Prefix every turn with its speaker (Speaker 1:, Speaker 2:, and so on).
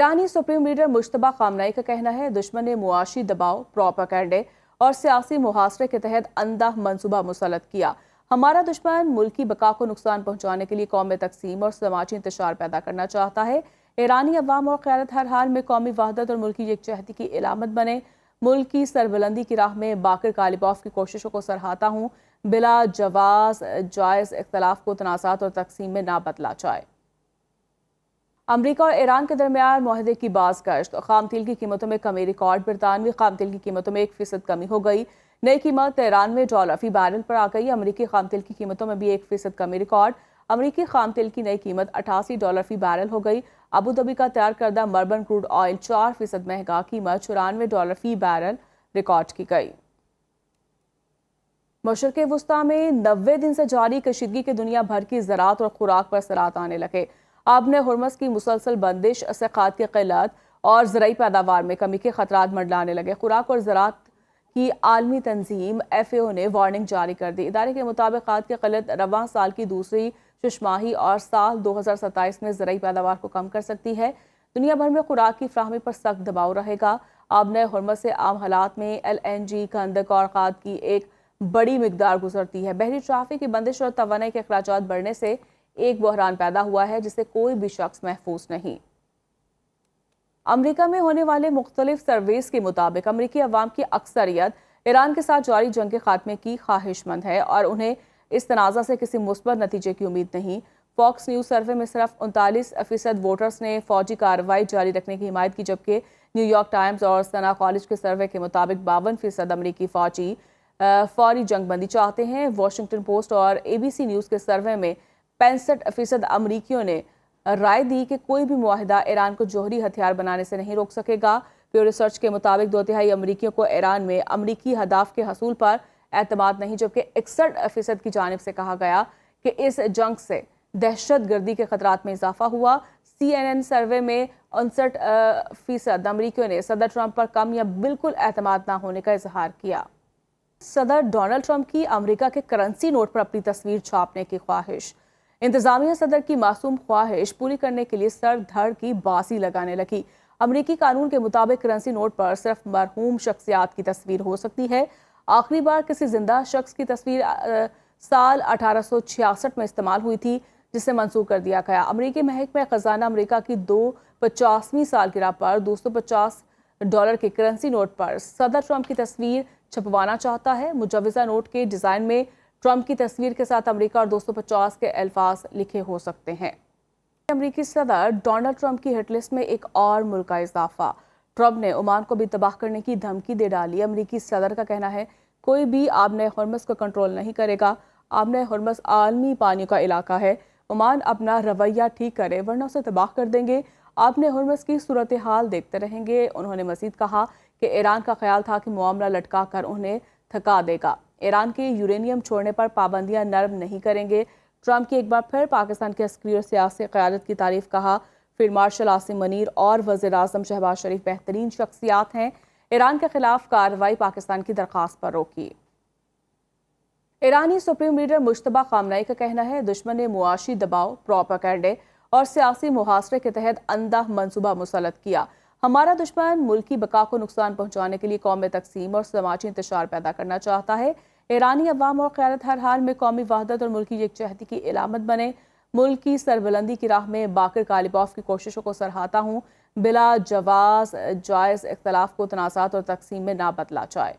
Speaker 1: ईरानी supreme leader Mushtaba Khamenei का कहना है दुश्मन ने मुआशी दबाव, प्रोपेगेंडे और सियासी मुहासरे के तहत अंधा मंसूबा मुसल्लत किया। हमारा दुश्मन मुल्की बका को नुकसान पहुंचाने के लिए कौमी तकसीम और समाजी इंतशार पैदा करना चाहता है। ईरानी अवाम और क़यादत हर हाल में कौमी वहदत और मुल्की यकजहती की इलामत बने। मुल्क की सरबुलंदी की राह में बाकिर कालिबॉफ की कोशिशों को सराहता हूँ। बिला जवाज जायज़ इख्तलाफ को तनाज़ात और तकसीम में ना बदला जाए। अमरीका और ईरान के दरमियान मुआहदे की बाज़गश्त। खाम तेल की कीमतों में कमी रिकॉर्ड। बरतानवी खाम तेल की कीमतों में 1% कमी हो गई। नई कीमत $93 फी बैरल पर आ गई। अमरीकी खाम तेल की कीमतों में भी 1% कमी रिकॉर्ड। अमरीकी खाम तेल की नई कीमत $88 फी बैरल हो गई। अबू धाबी का तैयार करदा मर्बन क्रूड ऑयल 4% महंगा, कीमत $94 फी बैरल रिकॉर्ड की गई। मशरक़े वुस्ता में 90 दिन से जारी कशीदगी के दुनिया भर की ज़राअत और खुराक पर असरात आने लगे। आबने हुर्मस की मुसलसल बंदिश से खाद की क़िल्लत और ज़राई पैदावार में कमी के खतरात मंडलाने लगे। खुराक और ज़राअत की आलमी तंजीम FAO ने वार्निंग जारी कर दी। इदारे के मुताबिक खाद की क़िल्लत रवां साल की दूसरी शुशमाही और साल 2027 में ज़राई पैदावार को कम कर सकती है। दुनिया भर में खुराक की फ्राहमी पर सख्त दबाव रहेगा। आबने हुर्मस से आम हालात में LNG, खंदक और खाद की एक बड़ी मिकदार गुजरती है। बहरी ट्राफिक की बंदिश और तवानाई के अखराजात बढ़ने से एक बहरान पैदा हुआ है जिसे कोई भी शख्स महफूज नहीं। अमरीका में होने वाले मुख्तलिफ सर्वेस के मुताबिक अमरीकी अवाम की अक्सरियत ईरान के साथ जारी जंग के खात्मे की ख्वाहिशमंद है और उन्हें इस तनाज़ा से किसी मुस्बत नतीजे की उम्मीद नहीं। फॉक्स न्यूज़ सर्वे में सिर्फ 39% वोटर्स ने फौजी कार्रवाई जारी रखने की हिमायत की, जबकि न्यूयॉर्क टाइम्स और सना कॉलेज के सर्वे के मुताबिक 52% अमरीकी फौजी फौरी जंगबंदी चाहते हैं। वॉशिंगटन पोस्ट और ABC न्यूज़ के सर्वे में 65% अमरीकियों ने राय दी कि कोई भी मुआहिदा ईरान को जौहरी हथियार बनाने से नहीं रोक सकेगा। प्यू रिसर्च के मुताबिक 2/3 अमरीकियों को ईरान में अमरीकी अहदाफ के हसूल पर एतमाद नहीं, जबकि 61% की जानिब से कहा गया कि इस जंग से दहशत गर्दी के खतरात में इजाफा हुआ। CNN सर्वे में 59% अमरीकियों ने सदर ट्रंप पर कम या बिल्कुल एतमाद ना होने का इजहार किया। सदर डोनाल्ड ट्रंप की अमेरिका के करेंसी नोट पर अपनी तस्वीर छापने की ख्वाहिश। इंतजामिया सदर की मासूम ख्वाहिश पूरी करने के लिए सर धड़ की बाजी लगाने लगी। अमरीकी कानून के मुताबिक करेंसी नोट पर सिर्फ मरहूम शख्सियात की तस्वीर हो सकती है। आखिरी बार किसी जिंदा शख्स की तस्वीर साल 1866 में इस्तेमाल हुई थी, जिसे मंसूख कर दिया गया। अमरीकी महकमा खजाना अमरीका की 250वीं सालगिरह पर $250 के करेंसी नोट पर सदर ट्रंप की तस्वीर छपवाना चाहता है। मुजवजा नोट के डिज़ाइन में ट्रंप की तस्वीर के साथ अमेरिका और 250 के अल्फाज लिखे हो सकते हैं। अमरीकी सदर डोनाल्ड ट्रंप की हिट लिस्ट में एक और मुल्क का इजाफा। ट्रंप ने ओमान को भी तबाह करने की धमकी दे डाली। अमरीकी सदर का कहना है कोई भी आबने हुर्मस को कंट्रोल नहीं करेगा। आबने हुर्मस आलमी पानी का इलाका है। ओमान अपना रवैया ठीक करे वरना उसे तबाह कर देंगे। आबने हुर्मस की सूरत हाल देखते रहेंगे। उन्होंने मजीद कहा कि ईरान का ख्याल था कि मामला लटका कर उन्हें थका देगा। ईरान के यूरेनियम छोड़ने पर पाबंदियां नरम नहीं करेंगे। ट्रंप की एक बार फिर पाकिस्तान की अस्करी और सियासी क़यादत की तारीफ। कहा फील्ड मार्शल आसिम मनीर और वज़ीर आज़म शहबाज शरीफ बेहतरीन शख्सियात हैं। ईरान के खिलाफ कार्रवाई पाकिस्तान की दरख्वास्त पर रोकी। ईरानी सुप्रीम लीडर मुश्तबा खामनेई का कहना है दुश्मन ने मुआशी दबाव, प्रोपेगेंडे और सियासी मुहासरे के तहत अंधा मंसूबा मुसल्लत किया। हमारा दुश्मन मुल्की बका को नुकसान पहुंचाने के लिए कौमी तकसीम और समाजी इंतशार पैदा करना चाहता है। ईरानी अवाम और क़यादत हर हाल में कौमी वहदत और मुल्की यकजहती की इलामत बने। मुल्क की सरबुलंदी की राह में बाकिर कालिबॉफ की कोशिशों को सराहता हूँ। बिला जवाज जायज़ इख्तलाफ को तनाज़ात और तकसीम में ना बदला जाए।